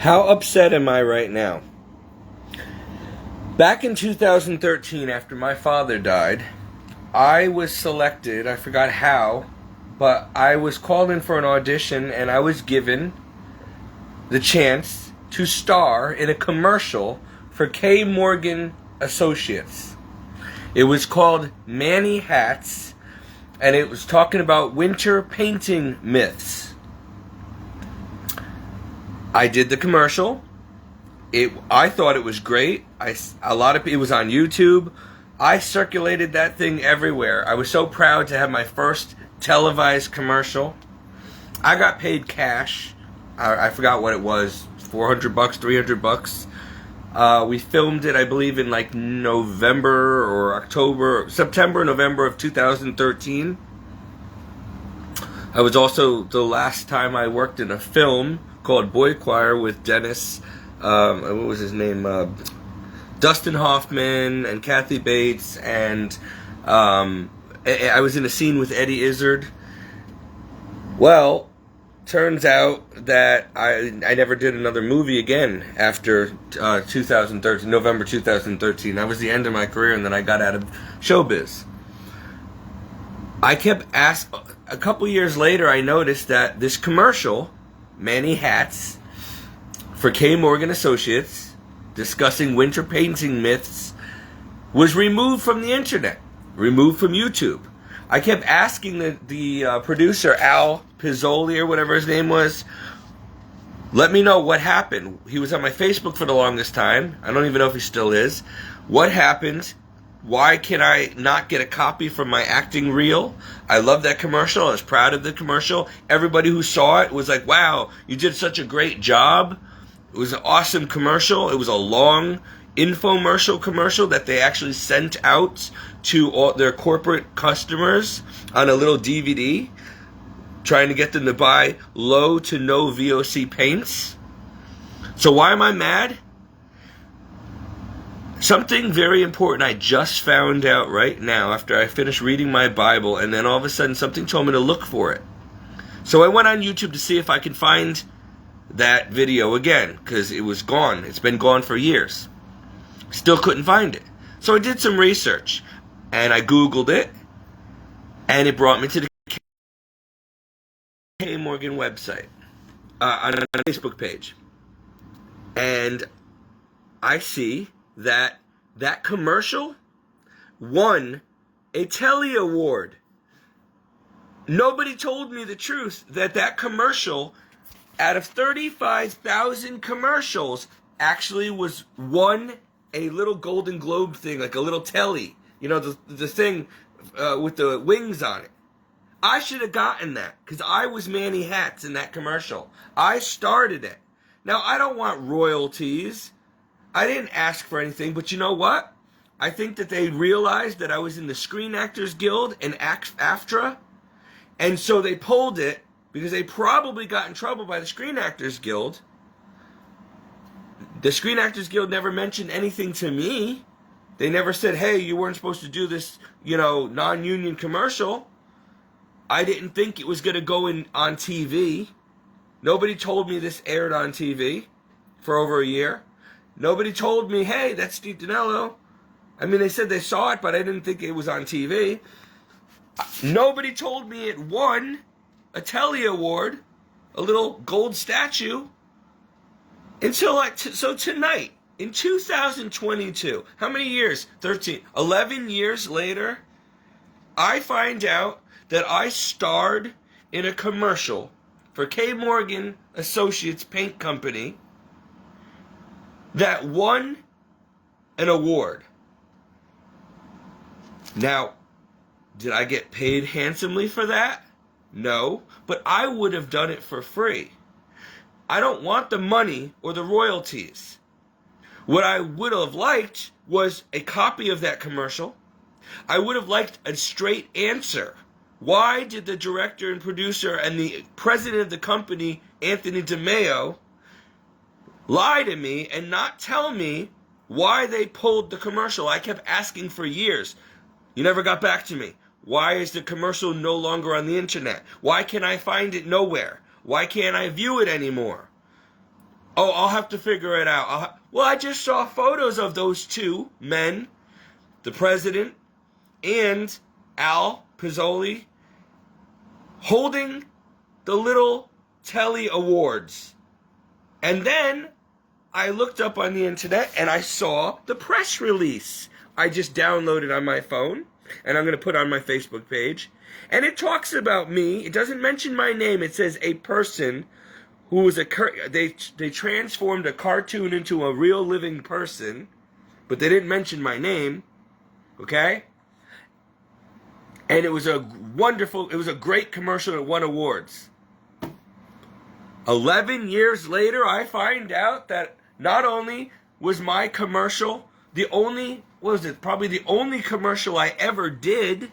How upset am I right now? Back in 2013, after my father died, I was selected, I forgot how, but I was called in for an audition and I was given the chance to star in a commercial for K. Morgan Associates. It was called Manny Hats, and it was talking about winter painting myths. I did the commercial. I thought it was great. It was on YouTube. I circulated that thing everywhere. I was so proud to have my first televised commercial. I got paid cash. I forgot what it was, $400, $300. We filmed it, I believe, in like November or September, November of 2013. I was also the last time I worked in a film called Boy Choir with Dennis. What was his name? Dustin Hoffman and Kathy Bates, and I was in a scene with Eddie Izzard. Well, turns out that I never did another movie again after 2013, November 2013. That was the end of my career, and then I got out of showbiz. I kept asking. A couple years later, I noticed that this commercial, Manny Hats, for K. Morgan Associates, discussing winter painting myths, was removed from the internet, removed from YouTube. I kept asking the producer, Al Pizzoli, or whatever his name was, let me know what happened. He was on my Facebook for the longest time. I don't even know if he still is. What happened? Why can I not get a copy from my acting reel? I love that commercial. I was proud of the commercial. Everybody who saw it was like, wow, you did such a great job. It was an awesome commercial. It was a long infomercial commercial that they actually sent out to all their corporate customers on a little DVD, trying to get them to buy low to no VOC paints. So why am I mad? Something very important I just found out right now after I finished reading my Bible, and then all of a sudden something told me to look for it. So I went on YouTube to see if I could find that video again, because it was gone. It's been gone for years. Still couldn't find it. So I did some research, and I Googled it, and it brought me to the K. Morgan website, on a Facebook page. And I see that commercial won a Telly Award. Nobody told me the truth that commercial, out of 35,000 commercials, actually won a little Golden Globe thing, like a little Telly. You know, the thing with the wings on it. I should have gotten that, because I was Manny Hats in that commercial. I started it. Now, I don't want royalties. I didn't ask for anything, but you know what? I think that they realized that I was in the Screen Actors Guild and AFTRA, and so they pulled it because they probably got in trouble by the Screen Actors Guild. The Screen Actors Guild never mentioned anything to me. They never said, hey, you weren't supposed to do this, non-union commercial. I didn't think it was going to go on TV. Nobody told me this aired on TV for over a year. Nobody told me, hey, that's Steve Dinello. I mean, they said they saw it, but I didn't think it was on TV. Nobody told me it won a Telly Award, a little gold statue, until so tonight, in 2022, how many years? 11 years later, I find out that I starred in a commercial for K. Morgan Associates Paint Company that won an award. Now, did I get paid handsomely for that? No, but I would have done it for free. I don't want the money or the royalties. What I would have liked was a copy of that commercial. I would have liked a straight answer. Why did the director and producer and the president of the company, Anthony DeMeo, lie to me and not tell me why they pulled the commercial? I kept asking for years. You never got back to me. Why is the commercial no longer on the internet? Why can I find it nowhere? Why can't I view it anymore? Oh, I'll have to figure it out. Well, I just saw photos of those two men, the president and Al Pizzoli, holding the little Telly Awards. And then I looked up on the internet and I saw the press release. I just downloaded on my phone and I'm going to put on my Facebook page. And it talks about me. It doesn't mention my name. It says a person who was they transformed a cartoon into a real living person, but they didn't mention my name. Okay? And it was a great commercial that won awards. 11 years later, I find out that not only was my commercial probably the only commercial I ever did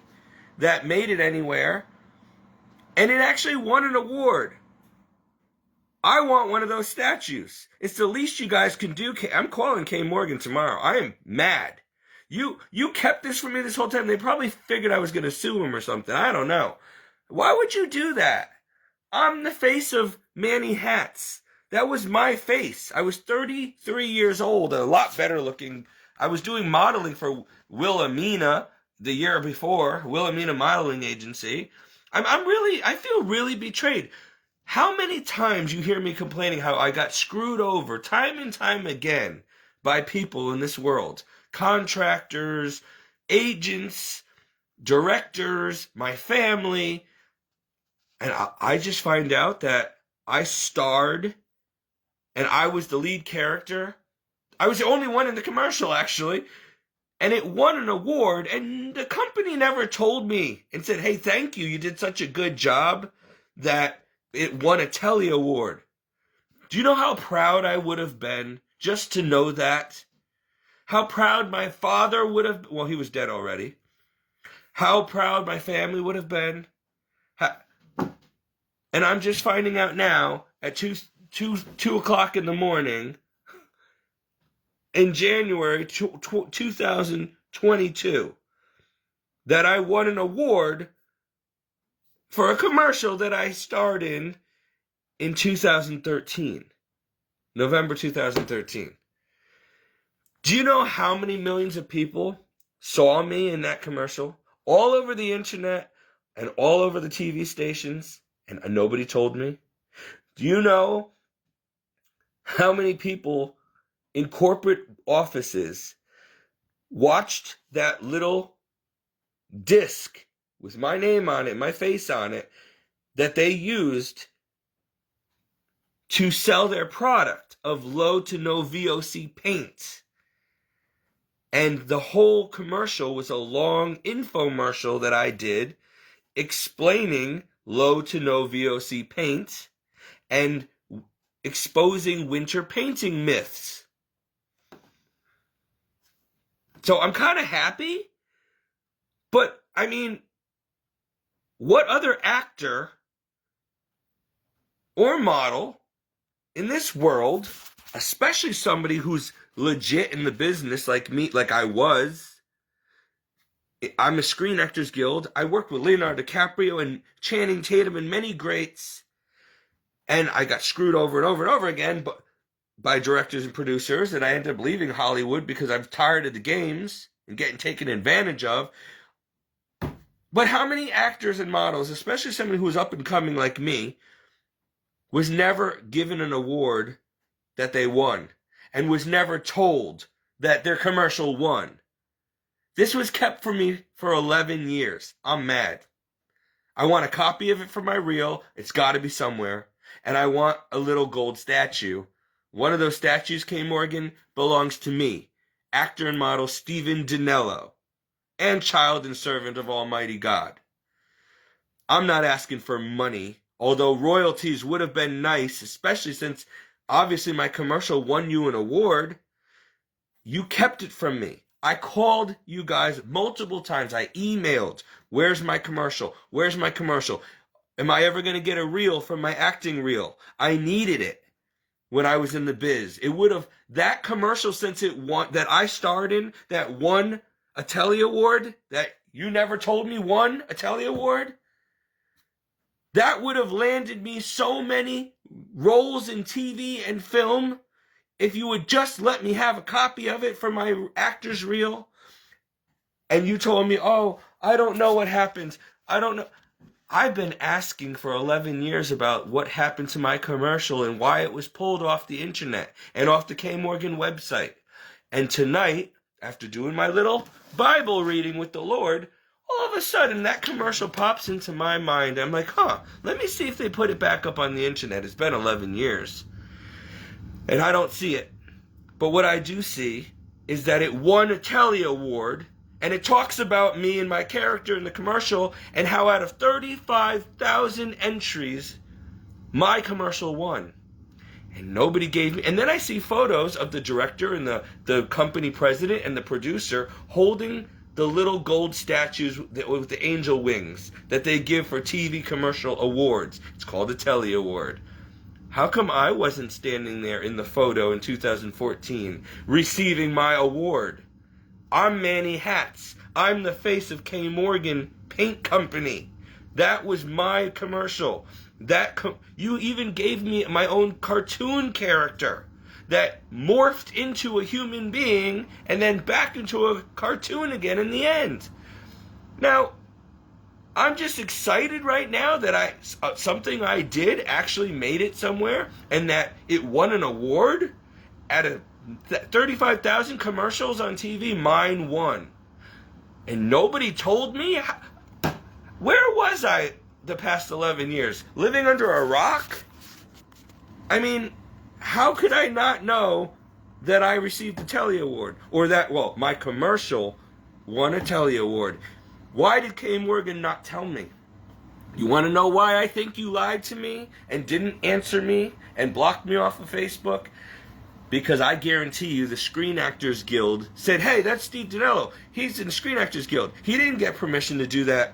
that made it anywhere, and it actually won an award. I want one of those statues. It's the least you guys can do. I'm calling Kay Morgan tomorrow. I am mad. You kept this from me this whole time. They probably figured I was going to sue him or something. I don't know. Why would you do that? I'm the face of Manny Hats. That was my face. I was 33 years old, a lot better looking. I was doing modeling for Wilhelmina the year before, Wilhelmina Modeling Agency. I feel really betrayed. How many times you hear me complaining how I got screwed over time and time again by people in this world? Contractors, agents, directors, my family. And I just find out that I starred and I was the lead character. I was the only one in the commercial, actually. And it won an award, and the company never told me and said, hey, thank you, you did such a good job that it won a Telly Award. Do you know how proud I would have been just to know that? How proud my father would have, well, he was dead already. How proud my family would have been. And I'm just finding out now at 2 o'clock in the morning in January 2022 that I won an award for a commercial that I starred in 2013. November 2013. Do you know how many millions of people saw me in that commercial? All over the internet and all over the TV stations, and nobody told me. Do you know how many people in corporate offices watched that little disc with my name on it, my face on it, that they used to sell their product of low to no VOC paint? And the whole commercial was a long infomercial that I did explaining low to no VOC paint and exposing winter painting myths. So I'm kind of happy, but I mean, what other actor or model in this world, especially somebody who's legit in the business like me, like I was. I'm a Screen Actors Guild. I worked with Leonardo DiCaprio and Channing Tatum and many greats. And I got screwed over and over and over again by directors and producers. And I ended up leaving Hollywood because I'm tired of the games and getting taken advantage of. But how many actors and models, especially somebody who was up and coming like me, was never given an award that they won and was never told that their commercial won? This was kept from me for 11 years. I'm mad. I want a copy of it for my reel. It's got to be somewhere. And I want a little gold statue. One of those statues, Kay Morgan, belongs to me, actor and model Stephen Dinello, and child and servant of Almighty God. I'm not asking for money, although royalties would have been nice, especially since obviously my commercial won you an award. You kept it from me. I called you guys multiple times. I emailed, where's my commercial? Where's my commercial? Am I ever going to get a reel from my acting reel? I needed it when I was in the biz. It would have, that commercial since it won, that I starred in, that won a Telly Award, that you never told me won a Telly Award, That would have landed me so many roles in TV and film if you would just let me have a copy of it for my actor's reel. And you told me, oh, I don't know what happened. I don't know. I've been asking for 11 years about what happened to my commercial and why it was pulled off the internet and off the K. Morgan website. And tonight, after doing my little Bible reading with the Lord, all of a sudden that commercial pops into my mind. I'm like, let me see if they put it back up on the internet. It's been 11 years. And I don't see it. But what I do see is that it won a Telly Award. And it talks about me and my character in the commercial and how out of 35,000 entries, my commercial won. And nobody gave me... And then I see photos of the director and the company president and the producer holding the little gold statues with the angel wings that they give for TV commercial awards. It's called a Telly Award. How come I wasn't standing there in the photo in 2014 receiving my award? I'm Manny Hats. I'm the face of K. Morgan Paint Company. That was my commercial. You even gave me my own cartoon character that morphed into a human being and then back into a cartoon again in the end. Now, I'm just excited right now that something I did actually made it somewhere and that it won an award at a 35,000 commercials on TV, mine won. And nobody told me? Where was I the past 11 years? Living under a rock? I mean, how could I not know that I received the Telly Award? Or that, my commercial won a Telly Award. Why did K. Morgan not tell me? You want to know why I think you lied to me and didn't answer me and blocked me off of Facebook? Because I guarantee you the Screen Actors Guild said, hey, that's Steve Dinello. He's in the Screen Actors Guild. He didn't get permission to do that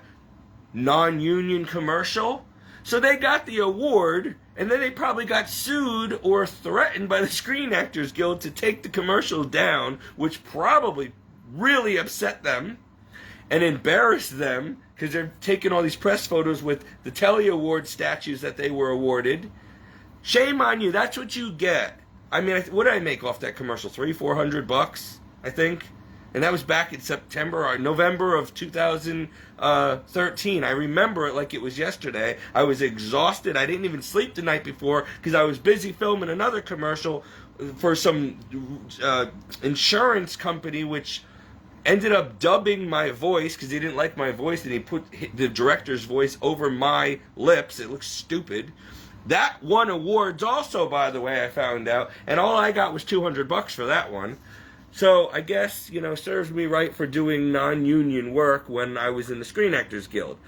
non-union commercial. So they got the award, and then they probably got sued or threatened by the Screen Actors Guild to take the commercial down, which probably really upset them and embarrassed them because they're taking all these press photos with the Telly Award statues that they were awarded. Shame on you. That's what you get. I mean, what did I make off that commercial? $300-400, I think? And that was back in September or November of 2013. I remember it like it was yesterday. I was exhausted. I didn't even sleep the night before because I was busy filming another commercial for some insurance company, which ended up dubbing my voice because he didn't like my voice, and he put the director's voice over my lips. It looks stupid. That won awards also, by the way, I found out. And all I got was $200 for that one. So I guess, serves me right for doing non-union work when I was in the Screen Actors Guild.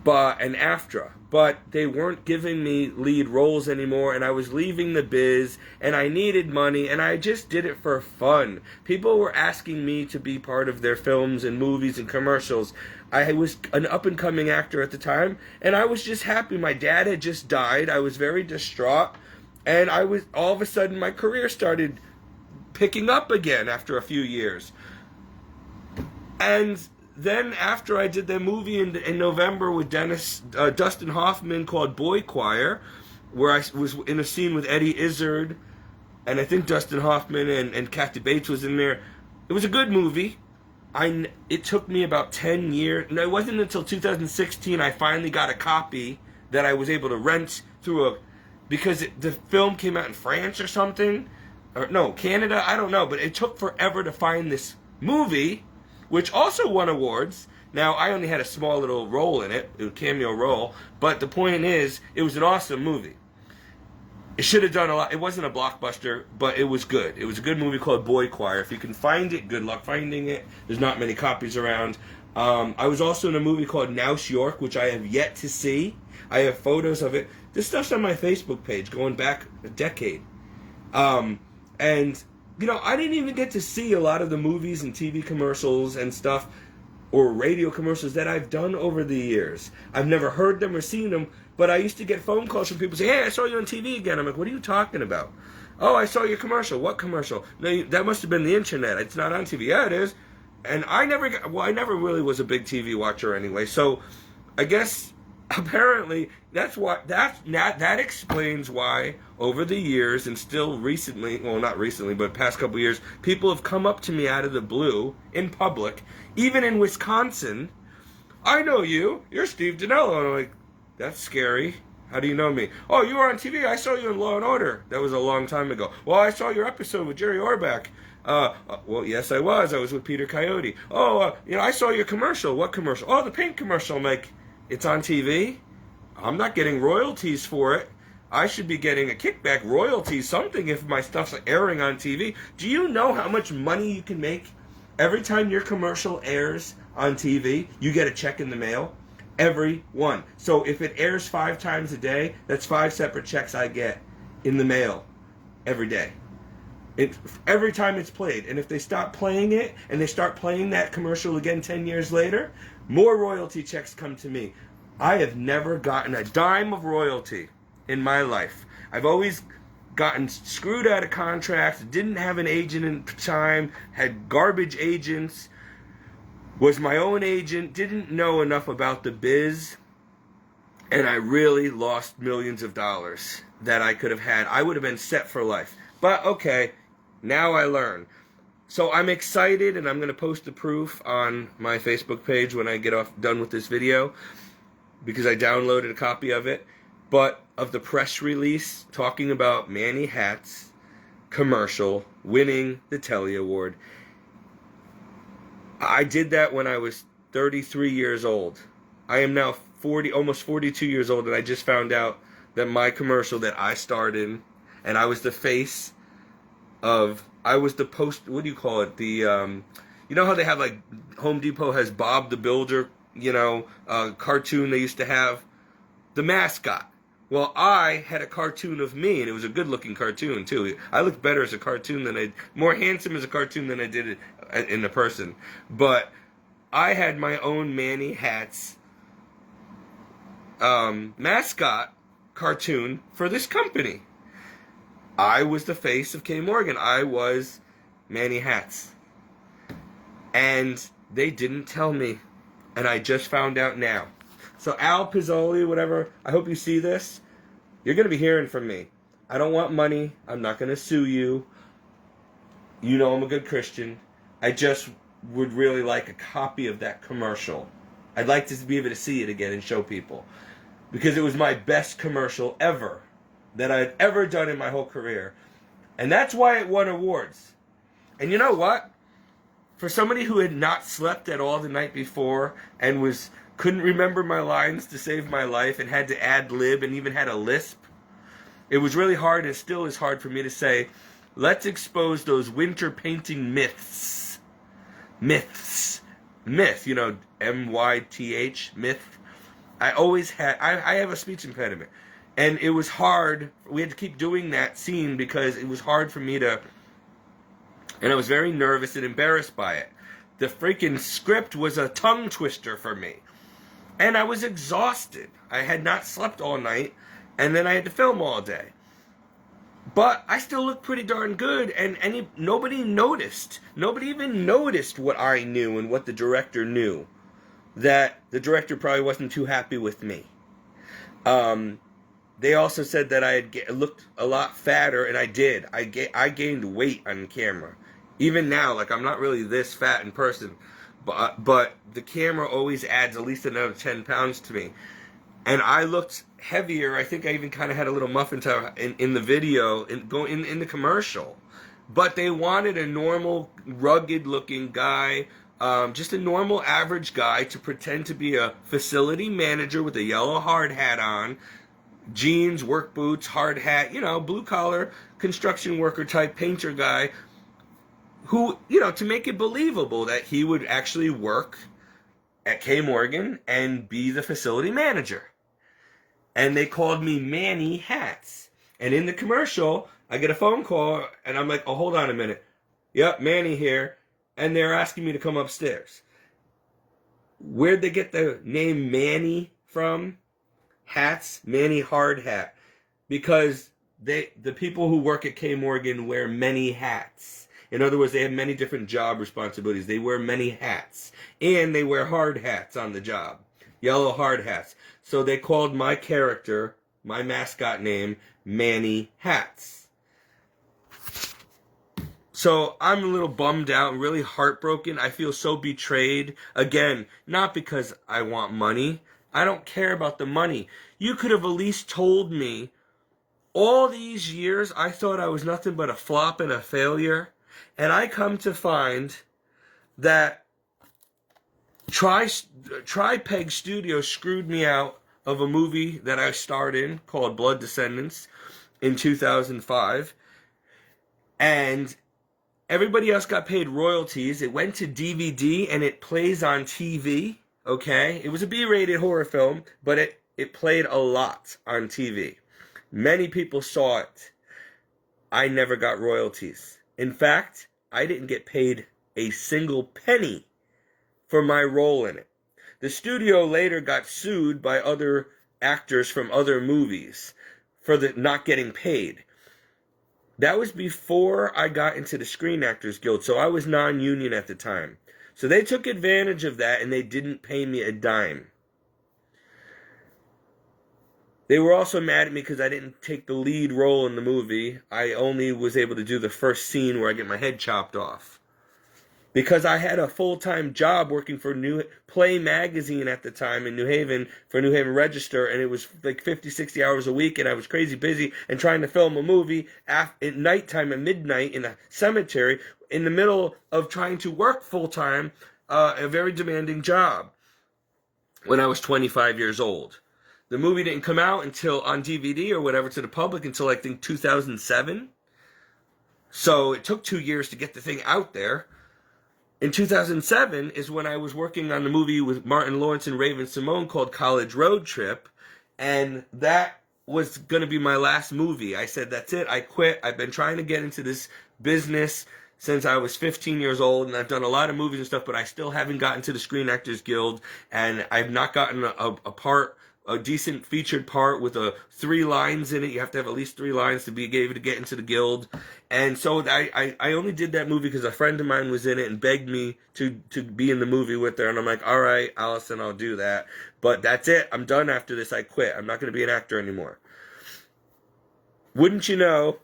And AFTRA. But they weren't giving me lead roles anymore, and I was leaving the biz, and I needed money, and I just did it for fun. People were asking me to be part of their films and movies and commercials. I was an up-and-coming actor at the time, and I was just happy. My dad had just died. I was very distraught, and all of a sudden my career started picking up again after a few years. And then after I did the movie in November with Dustin Hoffman called Boy Choir, where I was in a scene with Eddie Izzard, and I think Dustin Hoffman and Kathy Bates was in there. It was a good movie. It took me about 10 years. No, it wasn't until 2016 I finally got a copy that I was able to rent because the film came out in France or something. Or no, Canada, I don't know. But it took forever to find this movie, which also won awards. Now, I only had a small little role in it, a cameo role. But the point is, it was an awesome movie. It should have done a lot. It wasn't a blockbuster, but it was good. It was a good movie called Boy Choir. If you can find it, good luck finding it. There's not many copies around. I was also in a movie called Naus York, which I have yet to see. I have photos of it. This stuff's on my Facebook page going back a decade. And, I didn't even get to see a lot of the movies and TV commercials and stuff or radio commercials that I've done over the years. I've never heard them or seen them, but I used to get phone calls from people saying, hey, I saw you on TV again. I'm like, what are you talking about? Oh, I saw your commercial. What commercial? No, that must have been the internet. It's not on TV. Yeah, it is. And I never really was a big TV watcher anyway, so I guess apparently that explains why over the years, and still recently, well, not recently, but past couple years, people have come up to me out of the blue in public, even in Wisconsin. I know you. You're Steve Dinello. And I'm like, that's scary. How do you know me? Oh, you were on TV. I saw you in Law and Order. That was a long time ago. Well, I saw your episode with Jerry Orbach. Well, yes, I was. I was with Peter Coyote. Oh, I saw your commercial. What commercial? Oh, the paint commercial. I'm like, it's on TV? I'm not getting royalties for it. I should be getting a kickback, royalties, something if my stuff's airing on TV. Do you know how much money you can make every time your commercial airs on TV? You get a check in the mail. Every one. So if it airs 5 times a day, that's 5 separate checks I get in the mail every day. Every time it's played. And if they stop playing it and they start playing that commercial again 10 years later, more royalty checks come to me. I have never gotten a dime of royalty in my life. I've always gotten screwed out of contracts, didn't have an agent in time, had garbage agents, was my own agent, didn't know enough about the biz, and I really lost millions of dollars that I could have had. I would have been set for life. But okay, now I learn. So I'm excited, and I'm going to post the proof on my Facebook page when I get done with this video, because I downloaded a copy of it, but of the press release talking about Manny Hat's commercial winning the Telly Award. I did that when I was 33 years old. I am now almost 42 years old, and I just found out that my commercial that I starred in, and I was the face of, what do you call it? You know how they have, like, Home Depot has Bob the Builder, cartoon they used to have? The mascot. Well, I had a cartoon of me, and it was a good-looking cartoon, too. I looked better as a cartoon more handsome as a cartoon than I did in a person. But I had my own Manny Hat's mascot cartoon for this company. I was the face of K. Morgan. I was Manny Hat's. And they didn't tell me. And I just found out now. So Al Pizzoli, whatever, I hope you see this. You're going to be hearing from me. I don't want money. I'm not going to sue you. You know I'm a good Christian. I just would really like a copy of that commercial. I'd like to be able to see it again and show people. Because it was my best commercial ever that I'd ever done in my whole career. And that's why it won awards. And you know what? For somebody who had not slept at all the night before and couldn't remember my lines to save my life and had to ad-lib and even had a lisp, it was really hard, and still is hard for me to say, let's expose those winter painting myths. Myths. Myth, M-Y-T-H, myth. I have a speech impediment. And it was hard. We had to keep doing that scene because it was hard for me to, and I was very nervous and embarrassed by it. The freaking script was a tongue twister for me. And I was exhausted. I had not slept all night, and then I had to film all day. But I still looked pretty darn good, and nobody noticed. Nobody even noticed what I knew and what the director knew. That the director probably wasn't too happy with me. They also said that I had looked a lot fatter, and I did. I gained weight on camera. Even now, like, I'm not really this fat in person. But the camera always adds at least another 10 pounds to me. And I looked heavier. I think I even kind of had a little muffin top in the video, in the commercial. But they wanted a normal, rugged-looking guy, just a normal, average guy to pretend to be a facility manager with a yellow hard hat on, jeans, work boots, hard hat, blue-collar, construction worker type painter guy, who, to make it believable that he would actually work at K. Morgan and be the facility manager. And they called me Manny Hats. And in the commercial, I get a phone call, and I'm like, oh, hold on a minute. Yep, Manny here. And they're asking me to come upstairs. Where'd they get the name Manny from? Hats, Manny Hard Hat. Because the people who work at K. Morgan wear many hats. In other words, they have many different job responsibilities. They wear many hats. And they wear hard hats on the job. Yellow hard hats. So they called my character, my mascot name, Manny Hats. So I'm a little bummed out and really heartbroken. I feel so betrayed. Again, not because I want money. I don't care about the money. You could have at least told me all these years I thought I was nothing but a flop and a failure. And I come to find that Tripeg Studios screwed me out of a movie that I starred in called Blood Descendants in 2005. And everybody else got paid royalties. It went to DVD and it plays on TV, okay? It was a B-rated horror film, but it played a lot on TV. Many people saw it. I never got royalties. In fact, I didn't get paid a single penny for my role in it. The studio later got sued by other actors from other movies for not getting paid. That was before I got into the Screen Actors Guild, so I was non-union at the time. So they took advantage of that and they didn't pay me a dime. They were also mad at me because I didn't take the lead role in the movie. I only was able to do the first scene where I get my head chopped off. Because I had a full-time job working for New Play magazine at the time in New Haven, for New Haven Register, and it was like 50, 60 hours a week, and I was crazy busy and trying to film a movie at nighttime, at midnight, in a cemetery, in the middle of trying to work full-time, a very demanding job, when I was 25 years old. The movie didn't come out until on DVD or whatever to the public until I think 2007. So it took 2 years to get the thing out there. In 2007 is when I was working on the movie with Martin Lawrence and Raven Simone called College Road Trip, and that was going to be my last movie. I said, that's it, I quit. I've been trying to get into this business since I was 15 years old, and I've done a lot of movies and stuff, but I still haven't gotten to the Screen Actors Guild, and I've not gotten a decent featured part with 3 lines in it. You have to have at least 3 lines to be able to get into the guild. And so I only did that movie because a friend of mine was in it and begged me to be in the movie with her. And I'm like, all right, Allison, I'll do that. But that's it. I'm done after this. I quit. I'm not going to be an actor anymore. Wouldn't you know,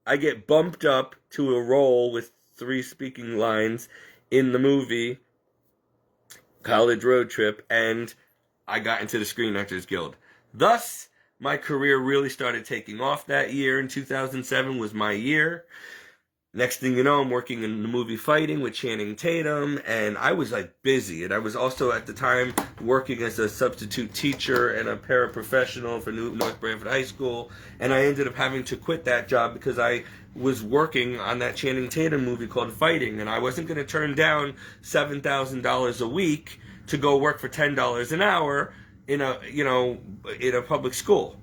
I get bumped up to a role with 3 speaking lines in the movie College Road Trip, and I got into the Screen Actors Guild. Thus, my career really started taking off that year. In 2007 was my year. Next thing you know, I'm working in the movie Fighting with Channing Tatum, and I was like busy. And I was also at the time working as a substitute teacher and a paraprofessional for North Branford High School. And I ended up having to quit that job because I was working on that Channing Tatum movie called Fighting, and I wasn't going to turn down $7,000 a week to go work for $10 an hour in a public school.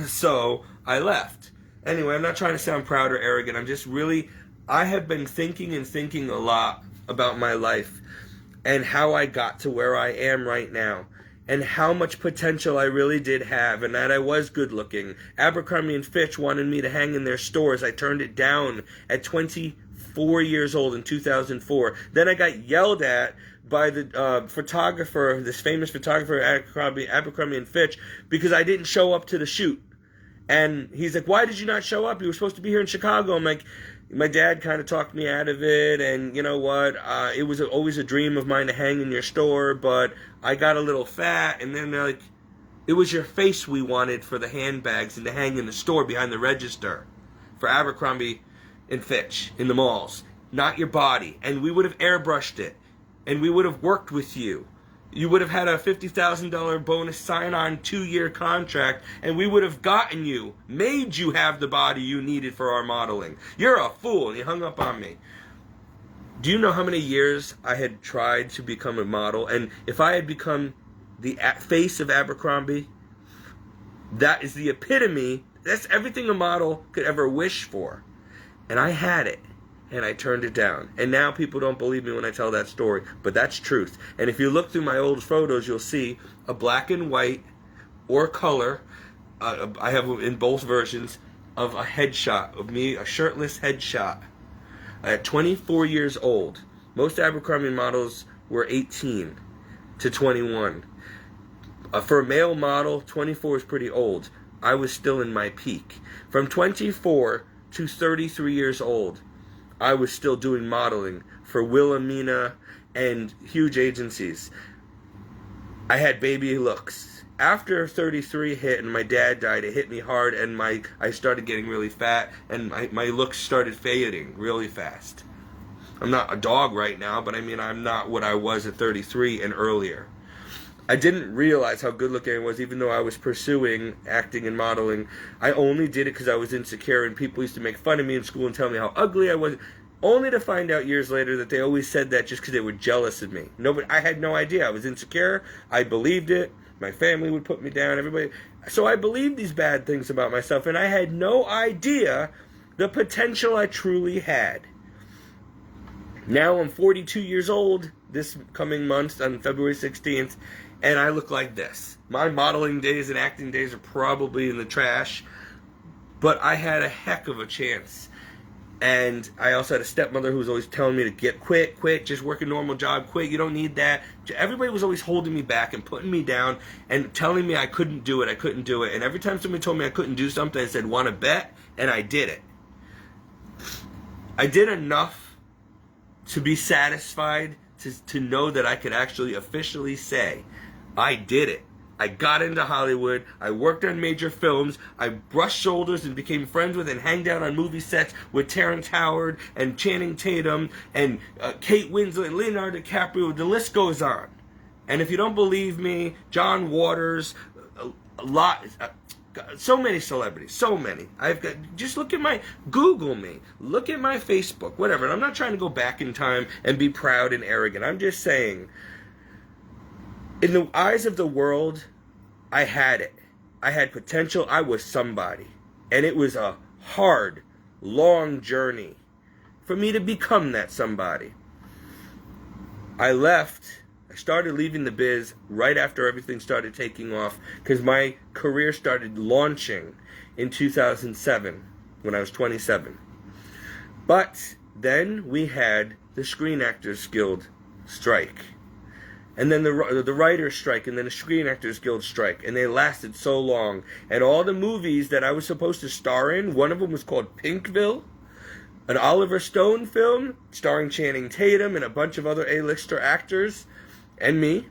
So I left. Anyway, I'm not trying to sound proud or arrogant. I have been thinking a lot about my life and how I got to where I am right now and how much potential I really did have and that I was good looking. Abercrombie & Fitch wanted me to hang in their stores. I turned it down at 24 years old in 2004. Then I got yelled at by the photographer, this famous photographer at Abercrombie & Fitch, because I didn't show up to the shoot. And he's like, why did you not show up? You were supposed to be here in Chicago. I'm like, my dad kind of talked me out of it, and you know what? It was always a dream of mine to hang in your store, but I got a little fat, and then they're like, it was your face we wanted for the handbags and to hang in the store behind the register for Abercrombie & Fitch in the malls, not your body. And we would have airbrushed it. And we would have worked with you. You would have had a $50,000 bonus sign-on 2-year contract, and we would have gotten you, made you have the body you needed for our modeling. You're a fool, and you hung up on me. Do you know how many years I had tried to become a model? And if I had become the face of Abercrombie, that is the epitome. That's everything a model could ever wish for. And I had it. And I turned it down. And now people don't believe me when I tell that story. But that's truth. And if you look through my old photos, you'll see a black and white or color. I have in both versions of a headshot of me, a shirtless headshot. At 24 years old. Most Abercrombie models were 18 to 21. For a male model, 24 is pretty old. I was still in my peak. From 24 to 33 years old, I was still doing modeling for Wilhelmina and huge agencies. I had baby looks. After 33 hit and my dad died, it hit me hard, and I started getting really fat, and my looks started fading really fast. I'm not a dog right now, but I mean, I'm not what I was at 33 and earlier. I didn't realize how good looking I was, even though I was pursuing acting and modeling. I only did it because I was insecure, and people used to make fun of me in school and tell me how ugly I was, only to find out years later that they always said that just because they were jealous of me. I had no idea. I was insecure. I believed it. My family would put me down. Everybody. So I believed these bad things about myself, and I had no idea the potential I truly had. Now I'm 42 years old this coming month on February 16th, and I look like this. My modeling days and acting days are probably in the trash, but I had a heck of a chance. And I also had a stepmother who was always telling me to quit, just work a normal job, quit, you don't need that. Everybody was always holding me back and putting me down and telling me I couldn't do it. And every time somebody told me I couldn't do something, I said, want to bet? And I did it. I did enough to be satisfied, to know that I could actually officially say, I did it. I got into Hollywood, I worked on major films, I brushed shoulders and became friends with and hanged out on movie sets with Terrence Howard and Channing Tatum and Kate Winslet and Leonardo DiCaprio, the list goes on. And if you don't believe me, John Waters, so many celebrities, so many. Just Google me, look at my Facebook, whatever. And I'm not trying to go back in time and be proud and arrogant. I'm just saying, in the eyes of the world, I had it. I had potential. I was somebody. And it was a hard, long journey for me to become that somebody. I started leaving the biz right after everything started taking off, because my career started launching in 2007 when I was 27. But then we had the Screen Actors Guild strike. And then the writer's strike, and then the Screen Actors Guild strike, and they lasted so long. And all the movies that I was supposed to star in, one of them was called Pinkville, an Oliver Stone film starring Channing Tatum and a bunch of other A-lister actors, and me,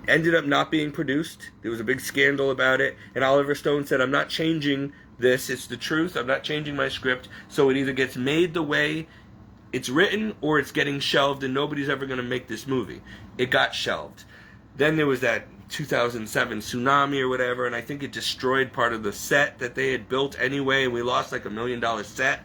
ended up not being produced. There was a big scandal about it, and Oliver Stone said, I'm not changing this, it's the truth, I'm not changing my script, so it either gets made the way it's written, or it's getting shelved, and nobody's ever going to make this movie. It got shelved. Then there was that 2007 tsunami or whatever, and I think it destroyed part of the set that they had built anyway, and we lost like $1 million set.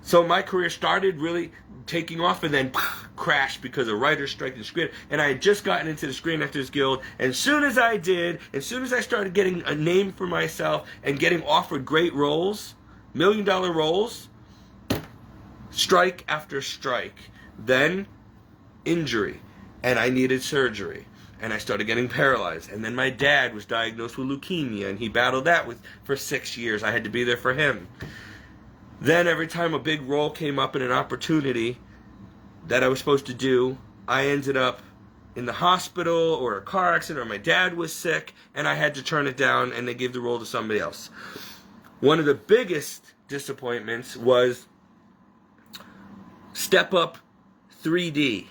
So my career started really taking off, and then crashed because of writer's strike and screen. And I had just gotten into the Screen Actors Guild, and as soon as I started getting a name for myself and getting offered great roles, $1 million roles, strike after strike, then injury, and I needed surgery, and I started getting paralyzed, and then my dad was diagnosed with leukemia, and he battled that for 6 years. I had to be there for him. Then every time a big role came up in an opportunity that I was supposed to do, I ended up in the hospital or a car accident, or my dad was sick, and I had to turn it down, and they gave the role to somebody else. One of the biggest disappointments was Step Up 3D.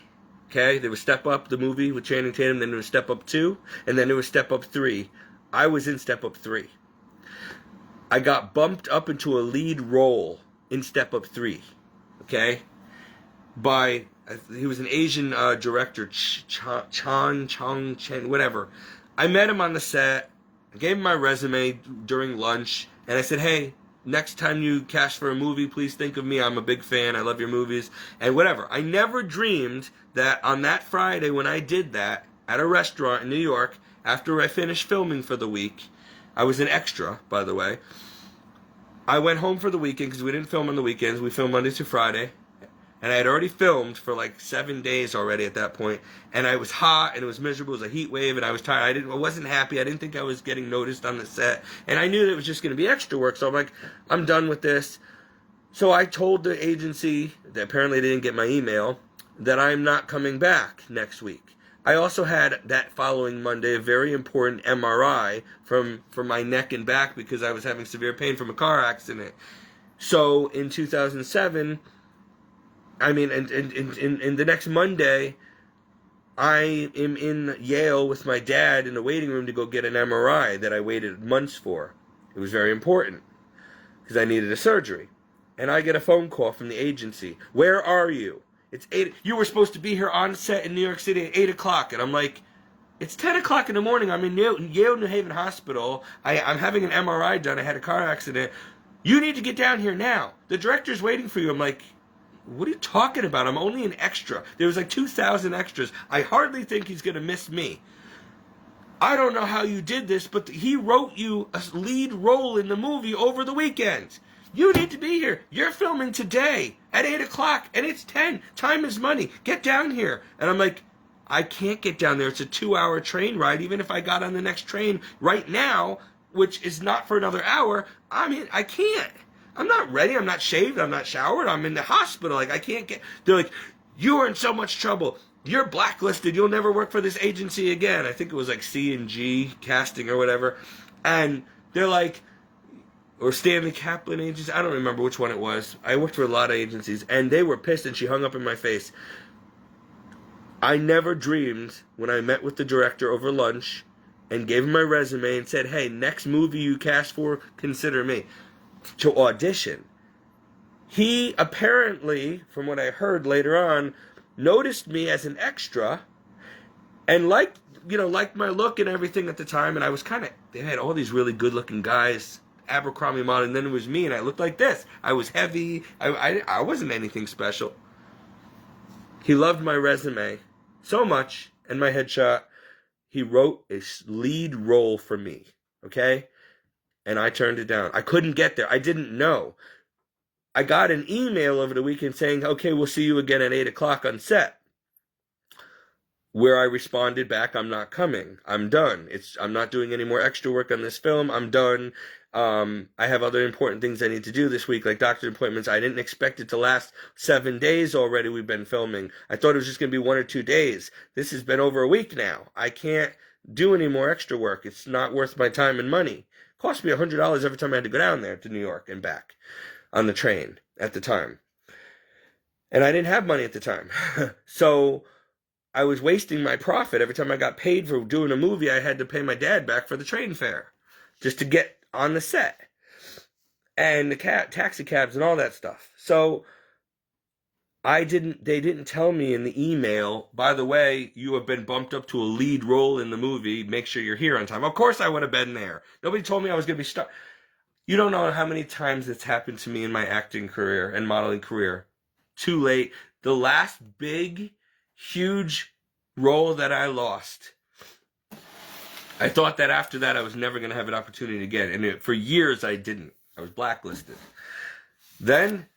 Okay, there was Step Up, the movie with Channing Tatum, then there was Step Up 2, and then there was Step Up 3. I was in Step Up 3. I got bumped up into a lead role in Step Up 3. Okay? He was an Asian director, Chong Chen, whatever. I met him on the set, I gave him my resume during lunch, and I said, hey, next time you cast for a movie, please think of me. I'm a big fan. I love your movies. And whatever. I never dreamed that on that Friday when I did that at a restaurant in New York, after I finished filming for the week, I was an extra, by the way. I went home for the weekend because we didn't film on the weekends. We filmed Monday through Friday. And I had already filmed for like 7 days already at that point. And I was hot, and it was miserable. It was a heat wave, and I was tired. I wasn't happy. I didn't think I was getting noticed on the set. And I knew that it was just going to be extra work. So I'm like, I'm done with this. So I told the agency, that apparently they didn't get my email, that I'm not coming back next week. I also had that following Monday a very important MRI for my neck and back because I was having severe pain from a car accident. So in 2007, I mean, in the next Monday, I am in Yale with my dad in the waiting room to go get an MRI that I waited months for. It was very important because I needed a surgery. And I get a phone call from the agency. Where are you? It's 8. You were supposed to be here on set in New York City at 8 o'clock. And I'm like, it's 10 o'clock in the morning. I'm in Yale New Haven Hospital. I'm having an MRI done. I had a car accident. You need to get down here now. The director's waiting for you. I'm like, what are you talking about? I'm only an extra. There was like 2,000 extras. I hardly think he's going to miss me. I don't know how you did this, but he wrote you a lead role in the movie over the weekend. You need to be here. You're filming today at 8 o'clock, and it's 10. Time is money. Get down here. And I'm like, I can't get down there. It's a 2-hour train ride. Even if I got on the next train right now, which is not for another hour, I can't. I'm not ready. I'm not shaved. I'm not showered. I'm in the hospital. Like, I can't get... They're like, you are in so much trouble. You're blacklisted. You'll never work for this agency again. I think it was like C&G Casting or whatever. And they're like... Or Stanley Kaplan agency. I don't remember which one it was. I worked for a lot of agencies. And they were pissed, and she hung up in my face. I never dreamed when I met with the director over lunch and gave him my resume and said, hey, next movie you cast for, consider me, to audition. He apparently, from what I heard later on, noticed me as an extra and liked my look and everything at the time. And I was they had all these really good looking guys, Abercrombie model, and then it was me, and I looked like this. I was heavy. I wasn't anything special. He loved my resume so much and my headshot, he wrote a lead role for me, okay? And I turned it down. I couldn't get there. I didn't know. I got an email over the weekend saying, okay, we'll see you again at 8 o'clock on set. Where I responded back, I'm not coming. I'm done. I'm not doing any more extra work on this film. I'm done. I have other important things I need to do this week, like doctor appointments. I didn't expect it to last 7 days already. We've been filming. I thought it was just going to be 1 or 2 days. This has been over a week now. I can't do any more extra work. It's not worth my time and money. It cost me $100 every time I had to go down there to New York and back on the train at the time. And I didn't have money at the time. So I was wasting my profit. Every time I got paid for doing a movie, I had to pay my dad back for the train fare just to get on the set and the taxi cabs and all that stuff. So they didn't tell me in the email, by the way, you have been bumped up to a lead role in the movie. Make sure you're here on time. Of course I would have been there. Nobody told me I was going to be stuck. You don't know how many times it's happened to me in my acting career and modeling career. Too late. The last big, huge role that I lost, I thought that after that I was never going to have an opportunity again. And for years I didn't. I was blacklisted. Then,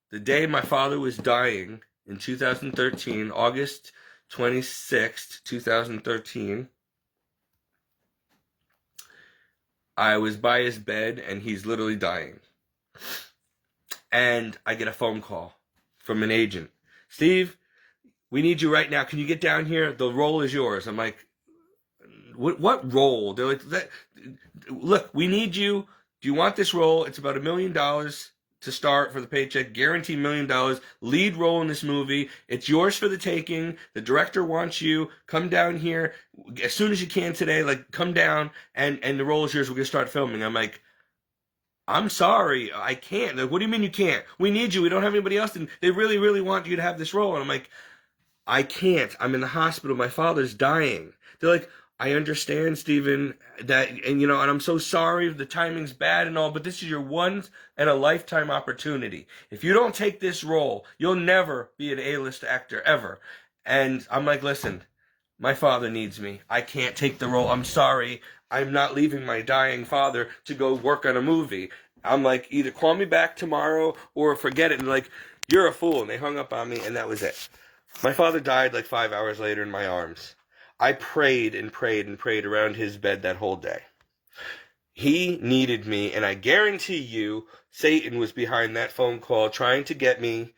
the day my father was dying in 2013, August 26th, 2013, I was by his bed and he's literally dying. And I get a phone call from an agent. Steve, we need you right now. Can you get down here? The role is yours. I'm like, what role? They're like, look, we need you. Do you want this role? It's about $1 million to start for the paycheck. Guaranteed $1 million. Lead role in this movie. It's yours for the taking. The director wants you. Come down here as soon as you can today. Like, come down and the role is yours. We're going to start filming. I'm like, I'm sorry. I can't. Like, what do you mean you can't? We need you. We don't have anybody else. And they really, really want you to have this role. And I'm like, I can't. I'm in the hospital. My father's dying. They're like, I understand, Stephen, that, and I'm so sorry if the timing's bad and all, but this is your once in a lifetime opportunity. If you don't take this role, you'll never be an A-list actor, ever. And I'm like, listen, my father needs me. I can't take the role. I'm sorry. I'm not leaving my dying father to go work on a movie. I'm like, either call me back tomorrow or forget it. And like, you're a fool. And they hung up on me, and that was it. My father died like 5 hours later in my arms. I prayed and prayed and prayed around his bed that whole day. He needed me, and I guarantee you, Satan was behind that phone call trying to get me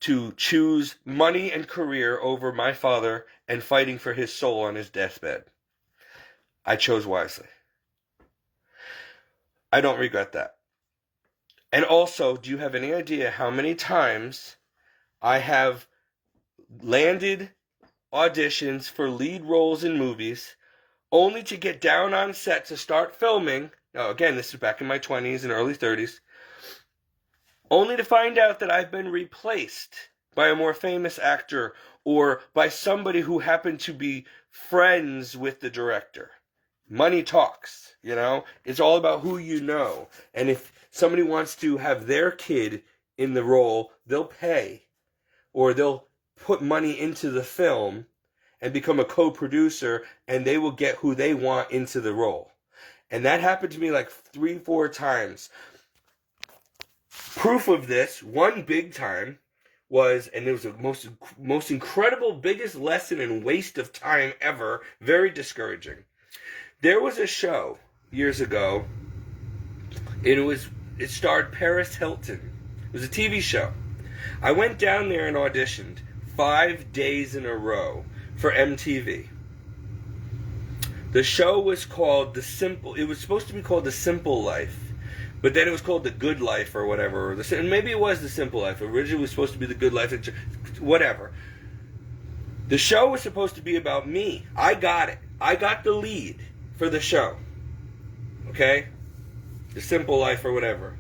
to choose money and career over my father and fighting for his soul on his deathbed. I chose wisely. I don't regret that. And also, do you have any idea how many times I have landed auditions for lead roles in movies only to get down on set to start filming? Now, again, this is back in my 20s and early 30s. Only to find out that I've been replaced by a more famous actor or by somebody who happened to be friends with the director. Money talks, you know? It's all about who you know. And if somebody wants to have their kid in the role, they'll pay. Or they'll put money into the film and become a co-producer, and they will get who they want into the role. And that happened to me like 3-4 times. Proof of this, one big time, was, and it was the most incredible, biggest lesson and waste of time ever, very discouraging. There was a show years ago, it starred Paris Hilton. It was a TV show. I went down there and auditioned 5 days in a row for MTV. The show was called it was supposed to be called The Simple Life, but then it was called The Good Life or whatever. And maybe it was The Simple Life. Originally it was supposed to be The Good Life, whatever. The show was supposed to be about me. I got it. I got the lead for the show. Okay? The Simple Life or whatever.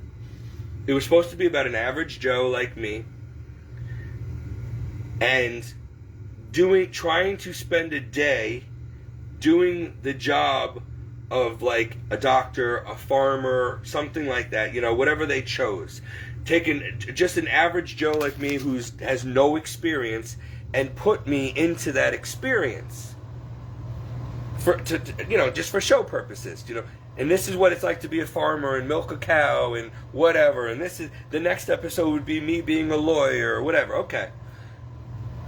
It was supposed to be about an average Joe like me and trying to spend a day doing the job of like a doctor, a farmer, something like that, you know, whatever they chose. Taking just an average Joe like me who has no experience and put me into that experience. Just for show purposes, you know. And this is what it's like to be a farmer and milk a cow and whatever. And this is the next episode would be me being a lawyer or whatever. Okay.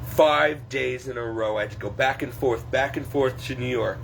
5 days in a row, I had to go back and forth to New York.